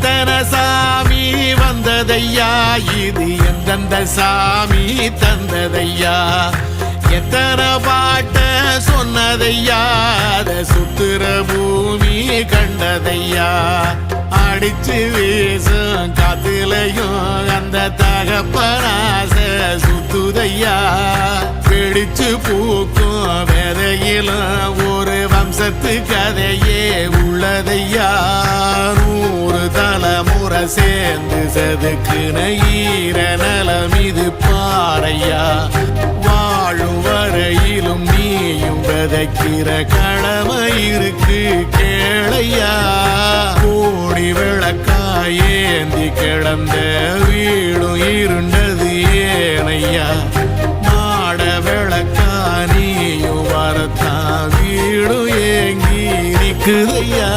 எத்தனை சாமி வந்ததையா, இது எந்தெந்த சாமி தந்ததையா, எத்தனை பாட்ட சொன்னதையா, அத சுத்துற பூமி கண்டதையா, அடிச்சு வீசும் காத்துலையும் அந்த தகப்பனாச சுத்துதையா, பிடிச்சு பூக்கும் விதையிலும் ஒரு வம்சத்து கதையே உள்ளதையா, 100 தலைமுறை சேர்ந்து செதுக்குன ஈர நலம் இது பாறையா, வாழும் வரையிலும் நீயும் விதைக்கிற கடமை இருக்கு கேளையா, கோடி விளக்காயேந்தி கிடந்த வீடும் இருண்டது ஏனையா, மாட விளக்கா நீயும் வரத்தான் வீடும் ஏங்கி நிக்குதையா.